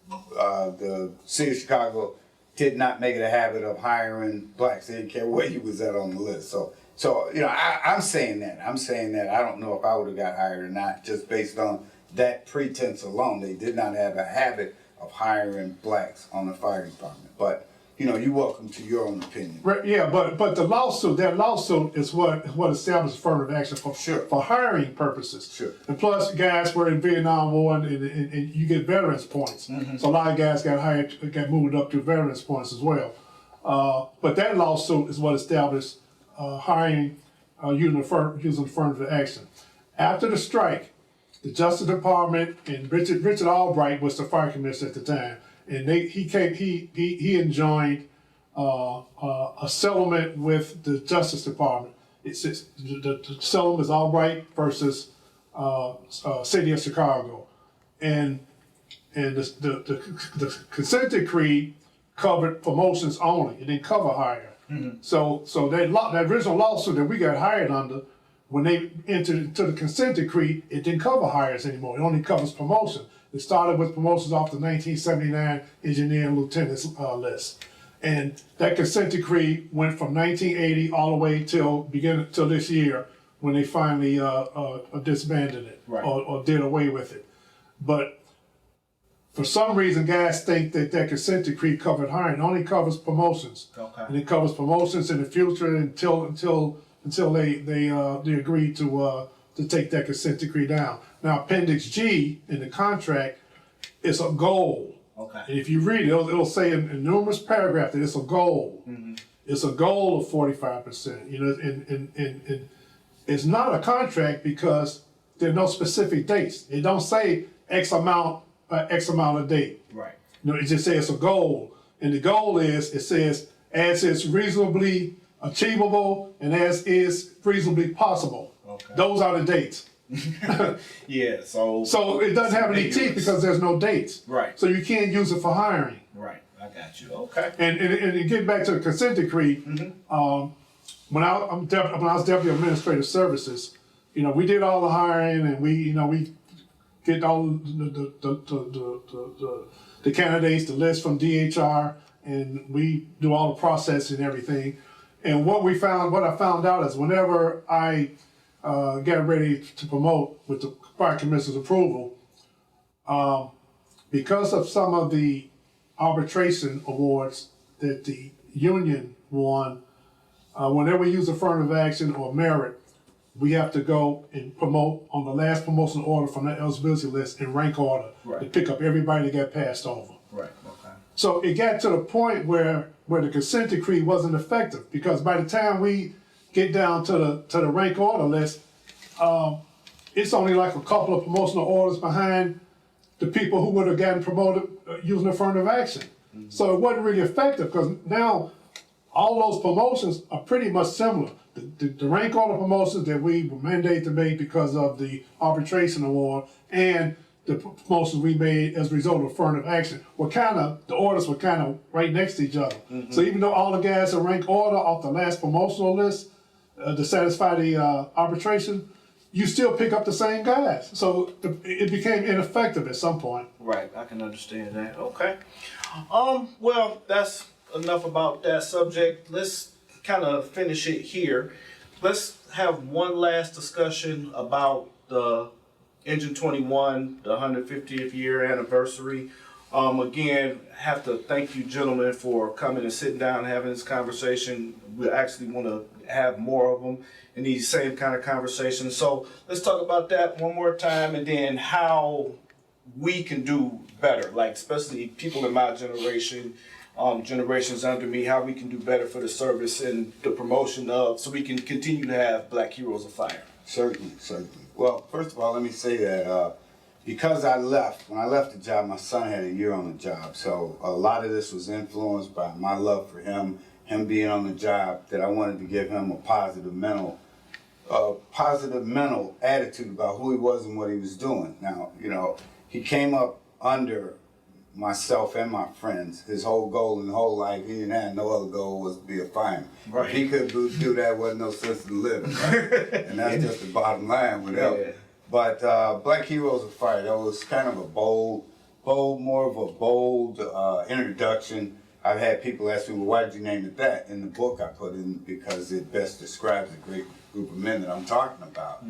the city of Chicago did not make it a habit of hiring blacks. They didn't care where you was at on the list. So I'm saying that. I don't know if I would have got hired or not, just based on that pretense alone. They did not have a habit of hiring blacks on the fire department. But you're welcome to your own opinion. Right, yeah, but that lawsuit is what established affirmative action for hiring purposes. Sure. And plus, guys were in Vietnam War, and you get veterans points. So a lot of guys got moved up to veterans points as well. But that lawsuit is what established hiring using affirmative action. After the strike, the Justice Department and Richard Albright was the fire commissioner at the time, and he enjoined a settlement with the Justice Department. The settlement is Albright versus City of Chicago, and the consent decree covered promotions only. It didn't cover hire. So that original lawsuit that we got hired under, when they entered into the consent decree, it didn't cover hires anymore. It only covers promotion. It started with promotions off the 1979 engineer and lieutenant's list. And that consent decree went from 1980 all the way till this year, when they finally disbanded it or did away with it. But for some reason, guys think that that consent decree covered hiring. It only covers promotions. Okay. And it covers promotions in the future until they agree to take that consent decree down. Now, Appendix G in the contract is a goal. Okay. And if you read it, it'll say in numerous paragraphs that it's a goal. Mm-hmm. It's a goal of 45%. You know, and it's not a contract because there are no specific dates. It don't say X amount of date. Right. You know, it just says it's a goal. And the goal is, it says, as is reasonably achievable and as is reasonably possible. Okay. Those are the dates. Yeah, so it doesn't have any teeth because there's no dates. Right. So you can't use it for hiring. Right, I got you. Okay. And get back to the consent decree, when I was Deputy Administrative Services, you know, we did all the hiring and we get all the candidates, the list from DHR, and we do all the processing and everything. And what I found out is whenever I got ready to promote with the fire commissioner's approval, because of some of the arbitration awards that the union won, whenever we use affirmative action or merit, we have to go and promote on the last promotion order from the eligibility list in rank order to pick up everybody that got passed over. Right, okay. So it got to the point where the consent decree wasn't effective because by the time we get down to the rank order list, it's only like a couple of promotional orders behind the people who would have gotten promoted using affirmative action. Mm-hmm. So it wasn't really effective because now all those promotions are pretty much similar. The rank order promotions that we were mandated to make because of the arbitration award and the promotions we made as a result of affirmative action the orders were kind of right next to each other. Mm-hmm. So even though all the guys are rank order off the last promotional list to satisfy the arbitration, you still pick up the same guys. So it became ineffective at some point. Right, I can understand that. Okay. Well, that's enough about that subject. Let's kind of finish it here. Let's have one last discussion about the Engine 21, the 150th year anniversary. Again, have to thank you gentlemen for coming and sitting down and having this conversation. We actually want to have more of them in these same kind of conversations. So let's talk about that one more time and then how we can do better, like especially people in my generation, generations under me, how we can do better for the service and the promotion of, so we can continue to have Black Heroes of Fire. Certainly. Well, first of all, let me say that because when I left the job, my son had a year on the job. So a lot of this was influenced by my love for him being on the job, that I wanted to give him a positive mental attitude about who he was and what he was doing. Now, you know, he came up under myself and my friends. His whole goal in the whole life, he didn't have no other goal was to be a fireman. Right. If he could do that, wasn't no sense in living, right? And that's just the bottom line with him. Yeah. But Black Heroes of Fire, that was kind of a bold introduction. I've had people ask me, well, why did you name it that? In the book I put in because it best describes the great group of men that I'm talking about,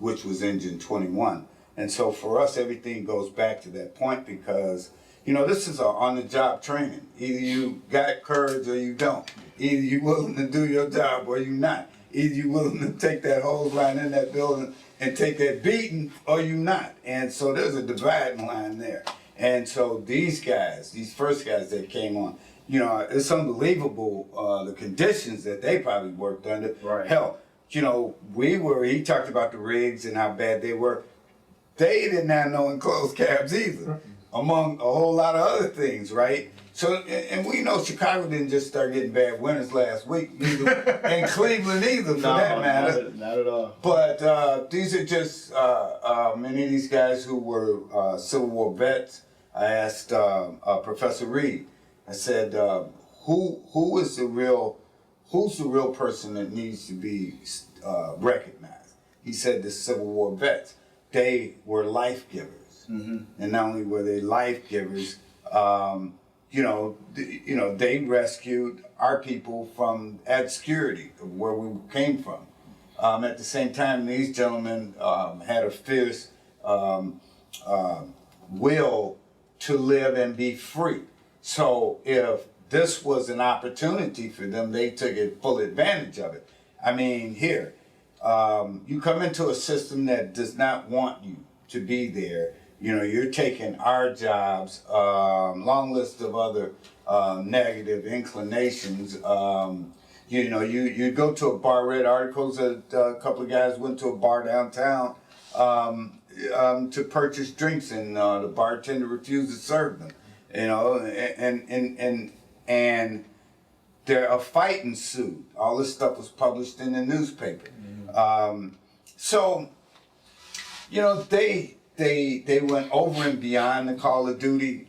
which was Engine 21. And so for us, everything goes back to that point because, you know, this is on-the-job training. Either you got courage or you don't. Either you're willing to do your job or you're not. Either you're willing to take that hose line in that building and take that beating or you're not. And so there's a dividing line there. And so these first guys that came on, you know, it's unbelievable the conditions that they probably worked under. Right. Hell, you know, he talked about the rigs and how bad they were. They didn't have no enclosed cabs either, among a whole lot of other things, right? So, and we know Chicago didn't just start getting bad winters last week, either, and Cleveland either, for that matter. Not at all. But these are just many of these guys who were Civil War vets. I asked Professor Reed, I said, who's the real person that needs to be recognized? He said the Civil War vets. They were life givers, and not only were they life givers, they rescued our people from obscurity of where we came from. At the same time, these gentlemen had a fierce will to live and be free. So if this was an opportunity for them, they took full advantage of it. I mean, here, you come into a system that does not want you to be there. You know, you're taking our jobs, long list of other negative inclinations. You know, you go to a bar, read articles that a couple of guys went to a bar downtown to purchase drinks, and the bartender refused to serve them. You know, and there a fight ensued. All this stuff was published in the newspaper. So, you know, they went over and beyond the Call of Duty.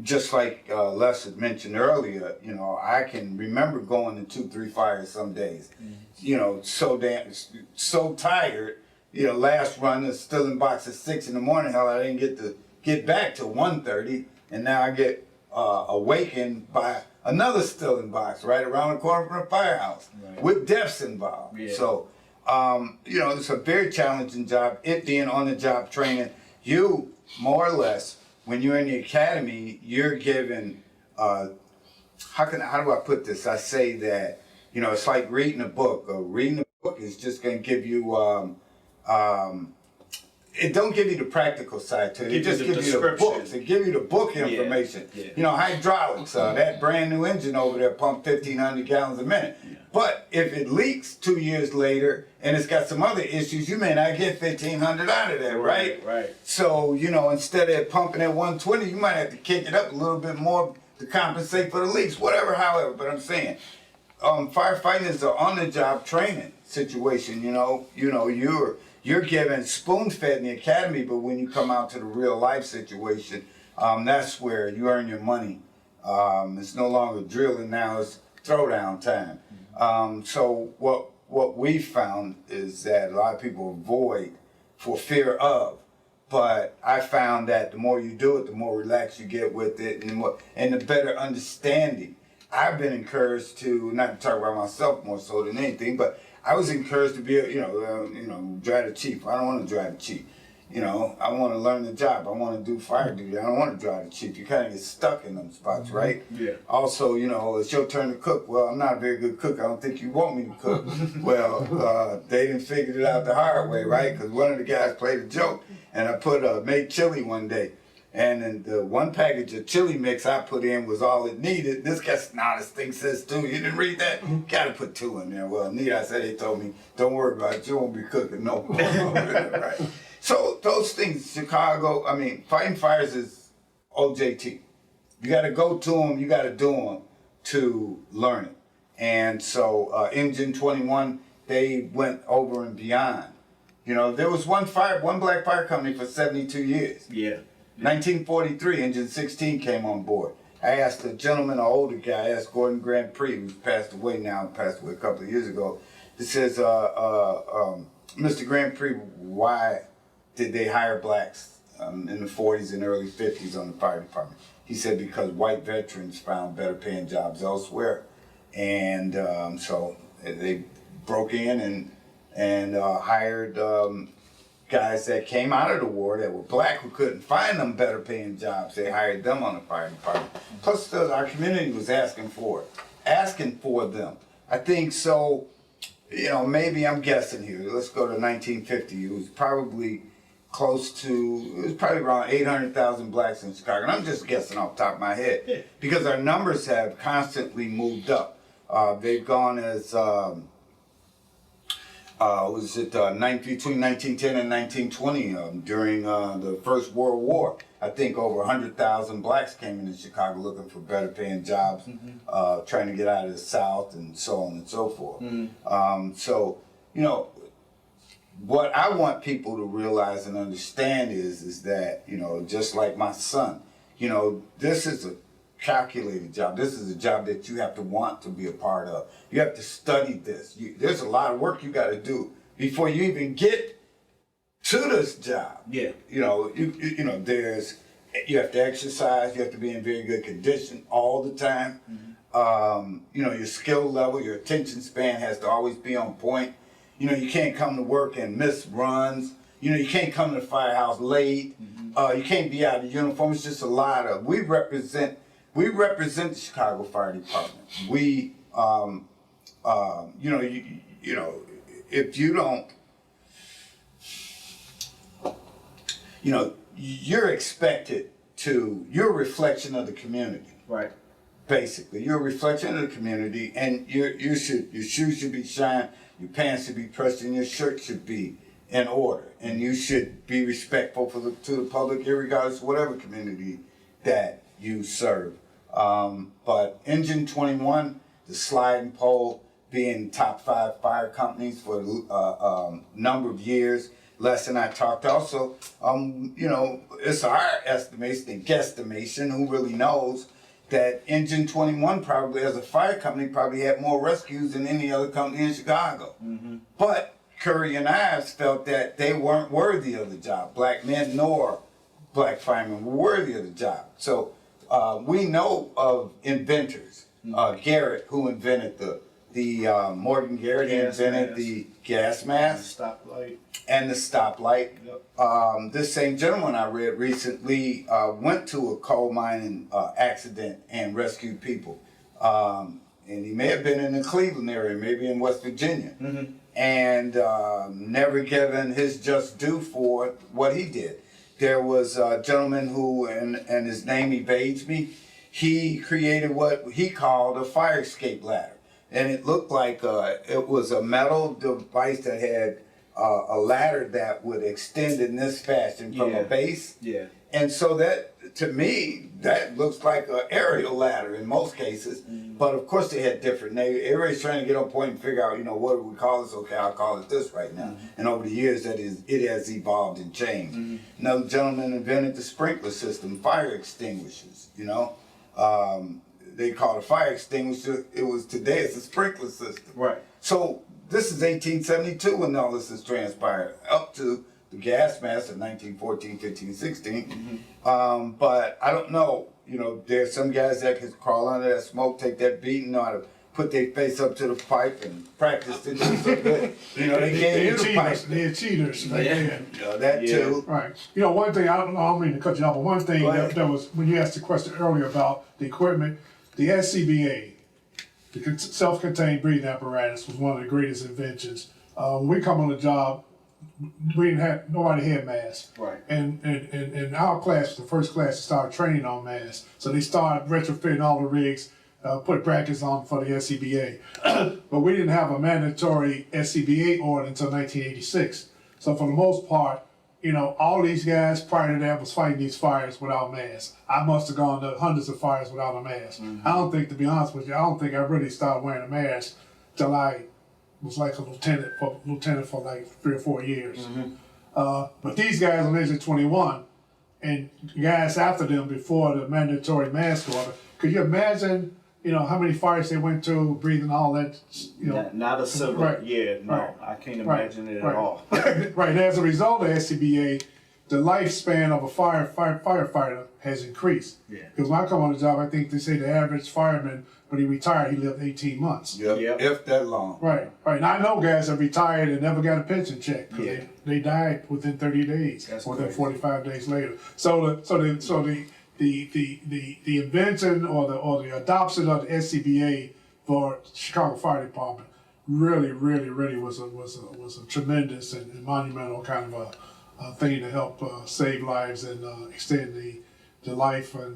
Just like Les had mentioned earlier, you know, I can remember going to 2-3 fires some days. You know, so tired. You know, last run is still in box at 6 in the morning. Hell, I didn't get back till 1:30, and now I get awakened by another still in box right around the corner from the firehouse with deaths involved. Yeah. So, you know, it's a very challenging job. It being on the job training, you more or less, when you're in the academy, you're given, how do I put this? I say that, you know, it's like reading a book. Reading a book is just going to give you, it don't give you the practical side to it. It just gives you the books. It gives you the book information. Yeah. You know, hydraulics, that brand new engine over there pump 1,500 gallons a minute. Yeah. But if it leaks 2 years later and it's got some other issues, you may not get 1,500 out of that, right? Right. So, you know, instead of pumping at 120, you might have to kick it up a little bit more to compensate for the leaks, whatever, however. But I'm saying, firefighting is an on-the-job training situation. You're given spoon-fed in the academy, but when you come out to the real-life situation, that's where you earn your money. It's no longer drilling now; it's throwdown time. So what we found is that a lot of people avoid for fear of, but I found that the more you do it, the more relaxed you get with it, and the better understanding. I've been encouraged to, not to talk about myself more so than anything, but I was encouraged to be, drive the Chief. I don't want to drive the Chief. You know, I want to learn the job. I want to do fire duty. I don't want to drive the Chief. You kind of get stuck in them spots, right? Yeah. Also, you know, it's your turn to cook. Well, I'm not a very good cook. I don't think you want me to cook. Well, they didn't figure it out the hard way, right? Because one of the guys played a joke, and I made chili one day. And then the one package of chili mix I put in was all it needed. This guy, this thing says 2. You didn't read that? Gotta put 2 in there. Well, I said, they told me, don't worry about it. You won't be cooking no more. Right? So those things, Chicago, I mean, fighting fires is OJT. You got to go to them, you got to do them to learn it. And so Engine 21, they went over and beyond. You know, there was one black fire company for 72 years. Yeah. 1943, Engine 16 came on board. I asked a gentleman, an older guy, I asked Gordon Grand Prix, who's passed away a couple of years ago. He says, Mr. Grand Prix, why did they hire blacks in the 40s and early 50s on the fire department? He said, because white veterans found better paying jobs elsewhere. And so they broke in and hired guys that came out of the war that were black who couldn't find them better paying jobs. They hired them on the fire department. Plus our community was asking for them. I think so, you know, maybe I'm guessing here. Let's go to 1950. It was probably around 800,000 blacks in Chicago. And I'm just guessing off the top of my head because our numbers have constantly moved up. They've gone as, between 1910 and 1920 during the First World War. I think over 100,000 blacks came into Chicago looking for better paying jobs, trying to get out of the South and so on and so forth. So, you know, what I want people to realize and understand is that, you know, just like my son, you know, this is a calculated job. This is a job that you have to want to be a part of. You have to study this. There's a lot of work you got to do before you even get to this job. Yeah. You know, you know, you have to exercise. You have to be in very good condition all the time. You know, your skill level, your attention span has to always be on point. You know, you can't come to work and miss runs. You know, you can't come to the firehouse late. You can't be out of uniform. It's just a lot of. We represent the Chicago Fire Department. We, you know, if you don't, you know, you're expected to. You're a reflection of the community. Right. Basically, you're a reflection of the community, and your shoes should be shined, your pants should be pressed, and your shirt should be in order, and you should be respectful to the public, irregardless of whatever community that you serve. But Engine 21, the sliding pole, being top 5 fire companies for a number of years. Les and I talked also. You know, it's our estimation and guesstimation. Who really knows? That Engine 21 probably, as a fire company, probably had more rescues than any other company in Chicago. But Curry and Ives felt that they weren't worthy of the job. Black men nor black firemen were worthy of the job. So we know of inventors. Garrett, who invented the Morgan Garrett, he invented the gas mask. Stoplight. And the stoplight. Yep. This same gentleman I read recently went to a coal mining accident and rescued people. And he may have been in the Cleveland area, maybe in West Virginia. And never given his just due for what he did. There was a gentleman who, and his name evades me, he created what he called a fire escape ladder. And it looked like it was a metal device that had a ladder that would extend in this fashion from a base. Yeah. And so that, to me, that looks like an aerial ladder in most cases. But of course they had different names. Everybody's trying to get on point and figure out, you know, what do we call this? Okay, I'll call it this right now. And over the years, it has evolved and changed. Another gentleman invented the sprinkler system, fire extinguishers, you know. They call it a fire extinguisher. Today it's a sprinkler system. Right. So this is 1872 when all this has transpired, up to the gas mask of 1914, 15, 16. But I don't know, you know, there's some guys that can crawl under that smoke, take that beating, know how to put their face up to the pipe and practice to do so good. You know, they gave you the pipe. They're cheaters. Right there. You know, that too. Right. You know, one thing, I don't mean to cut you off, but one thing that was, when you asked the question earlier about the equipment, the SCBA, the self-contained breathing apparatus, was one of the greatest inventions. When we come on the job, nobody had masks. Right. And our class was the first class to start training on masks. So they started retrofitting all the rigs, put brackets on for the SCBA. But we didn't have a mandatory SCBA order until 1986. So for the most part, you know, all these guys prior to that was fighting these fires without masks. I must have gone to hundreds of fires without a mask. I don't think, to be honest with you, I don't think I really started wearing a mask till I was like a lieutenant for like 3 or 4 years. But these guys on Engine 21 and guys after them before the mandatory mask order, could you imagine, you know, how many fires they went to, breathing all that, you know? Not a civil. Right. Yeah, no, Right. I can't imagine it at all. Right. And as a result of SCBA, the lifespan of a firefighter has increased. Yeah. Because when I come on the job, I think they say the average fireman, when he retired, he lived 18 months. Yep. If that long. Right. And I know guys that retired and never got a pension check because they died within 30 days, within 45 days later. So the invention or the adoption of the SCBA for Chicago Fire Department really was a tremendous and monumental kind of a thing to help save lives and extend the life and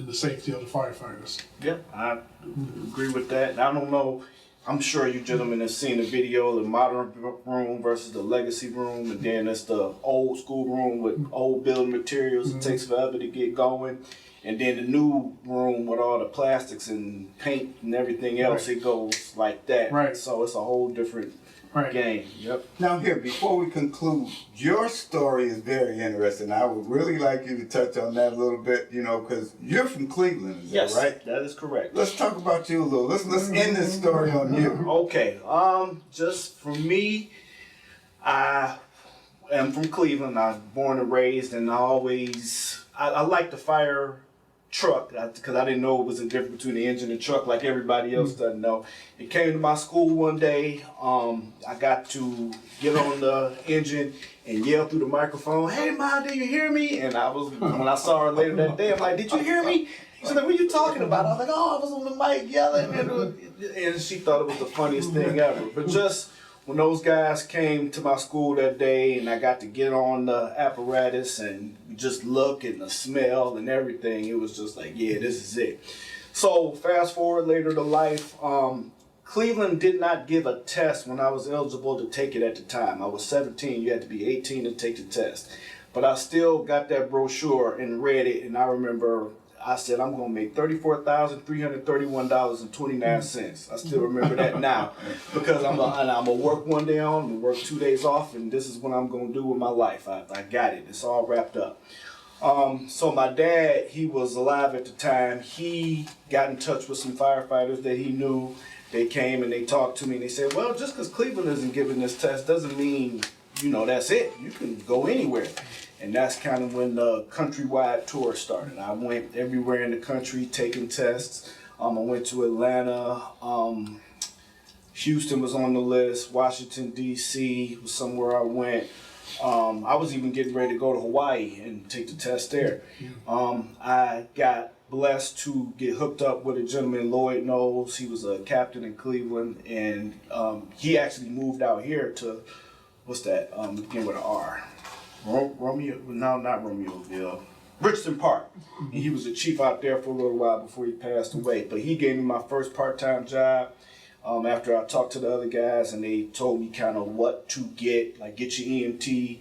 the safety of the firefighters. Yeah, I agree with that. I don't know. I'm sure you gentlemen have seen the video, the modern room versus the legacy room, and then it's the old school room with old building materials. It takes forever to get going. And then the new room with all the plastics and paint and everything else, it goes like that. Right. So it's a whole different game. Yep. Now here, before we conclude, your story is very interesting. I would really like you to touch on that a little bit, you know, because you're from Cleveland, is that right? That is correct. Let's talk about you a little. Let's end this story on you. Okay. Just for me, I am from Cleveland. I was born and raised, and I like the fire truck, because I didn't know it was a difference between the engine and truck like everybody else doesn't know. It came to my school one day. I got to get on the engine and yell through the microphone, "Hey, Mom, do you hear me?" And when I saw her later that day, I'm like, "Did you hear me?" She's like, "What are you talking about?" I was like, "Oh, I was on the mic yelling." And she thought it was the funniest thing ever. But just when those guys came to my school that day and I got to get on the apparatus and just look and the smell and everything, it was just like, yeah, this is it. So fast forward later to life, Cleveland did not give a test when I was eligible to take it at the time. I was 17, you had to be 18 to take the test. But I still got that brochure and read it, and I remember I said, I'm going to make $34,331.29. I still remember that now, because I'm going to work one day on, I'm going to work 2 days off, and this is what I'm going to do with my life. I got it. It's all wrapped up. So my dad, he was alive at the time. He got in touch with some firefighters that he knew. They came and they talked to me, and they said, well, just because Cleveland isn't giving this test doesn't mean, that's it. You can go anywhere. And that's kind of when the countrywide tour started. I went everywhere in the country taking tests. I went to Atlanta. Houston was on the list. Washington, D.C. was somewhere I went. I was even getting ready to go to Hawaii and take the test there. I got blessed to get hooked up with a gentleman Lloyd knows. He was a captain in Cleveland, and he actually moved out here to, what's that, begin with an R. Romeoville, Richardson Park. And he was a chief out there for a little while before he passed away. But he gave me my first part-time job after I talked to the other guys, and they told me kind of what to get, like get your EMT,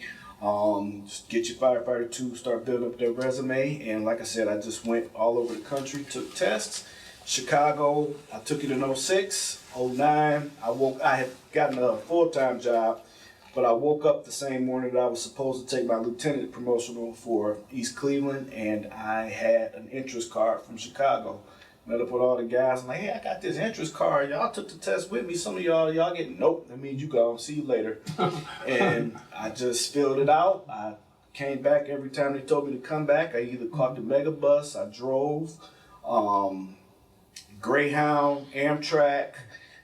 just get your firefighter too, start building up their resume. And like I said, I just went all over the country, took tests. Chicago, I took it in 06, 09. I had gotten a full-time job. But I woke up the same morning that I was supposed to take my lieutenant promotional for East Cleveland, and I had an interest card from Chicago. Met up with all the guys. I'm like, hey, I got this interest card. Y'all took the test with me. Some of y'all get, nope, that means you go. See you later. And I just filled it out. I came back every time they told me to come back. I either caught the mega bus, I drove, Greyhound, Amtrak.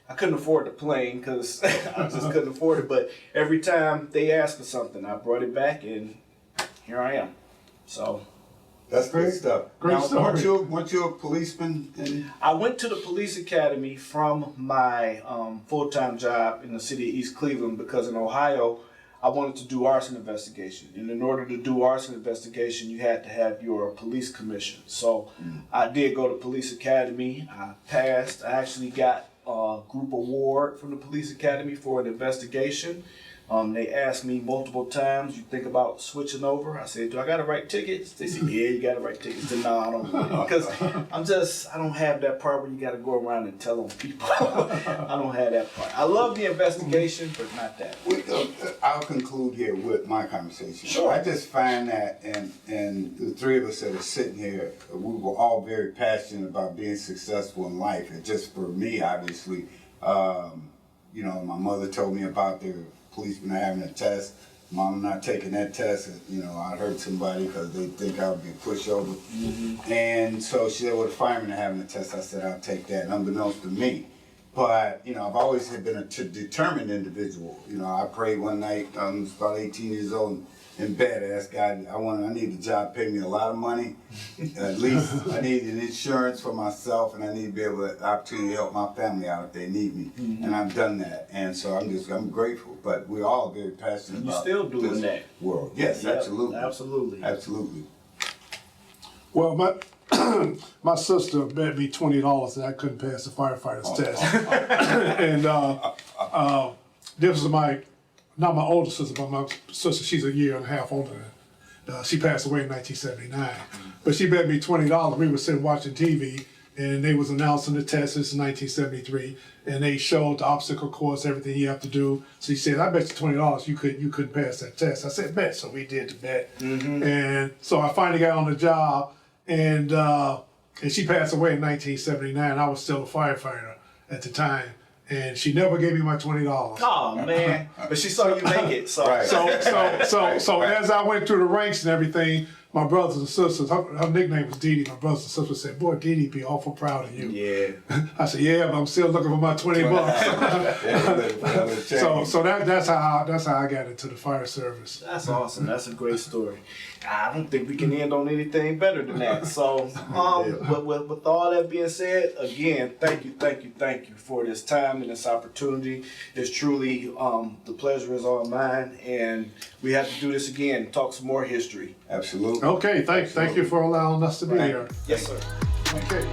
I couldn't afford the plane because I just couldn't afford it. But every time they asked for something, I brought it back, and here I am. So that's great stuff. Great now, story. Weren't you a policeman? I went to the police academy from my full-time job in the city of East Cleveland because in Ohio, I wanted to do arson investigation. And in order to do arson investigation, you had to have your police commission. So I did go to police academy. I passed. I actually got a group award from the police academy for an investigation. They asked me multiple times, you think about switching over? I said, do I got to write tickets? They said, yeah, you got to write tickets. Then no, I don't really. Because I don't have that part where you got to go around and tell on people. I don't have that part. I love the investigation, but not that. I'll conclude here with my conversation. Sure. I just find that, and the three of us that are sitting here, we were all very passionate about being successful in life. And just for me, obviously, my mother told me about the policemen having a test. Mom not taking that test. I hurt somebody because they think I would be a pushover. Mm-hmm. And so she said, well, the firemen are having a test. I said, I'll take that, unbeknownst to me. But, I've always been a determined individual. I prayed one night, I was about 18 years old, in bed. I asked God, I need a job, pay me a lot of money. At least I need an insurance for myself, and I need to be able to opportunity to help my family out if they need me. Mm-hmm. And I've done that. And so I'm grateful. But we're all very passionate about still doing this that world. Yes, yep, absolutely. Absolutely. Well, my sister bet me $20 that I couldn't pass the firefighter's test. And this was not my older sister, but my sister, she's a year and a half older than she passed away in 1979. But she bet me $20. We were sitting watching TV, and they was announcing the test. This is 1973, and they showed the obstacle course, everything you have to do. So he said, I bet you $20 you couldn't pass that test. I said, bet. So we did the bet. Mm-hmm. And so I finally got on the job, and she passed away in 1979. I was still a firefighter at the time. And she never gave me my $20. Oh man! But she saw you make it. So Right. So as I went through the ranks and everything, my brothers and sisters, her nickname was Dee Dee. My brothers and sisters said, "Boy, Dee Dee be awful proud of you." Yeah. I said, "Yeah, but I'm still looking for my $20." So that's how I got into the fire service. That's awesome. That's a great story. I don't think we can end on anything better than that. So, with all that being said, again, thank you for this time and this opportunity. It's truly the pleasure is all mine, and we have to do this again. Talk some more history. Absolutely. Okay, thank you for allowing us to be here. Yes, sir. Okay.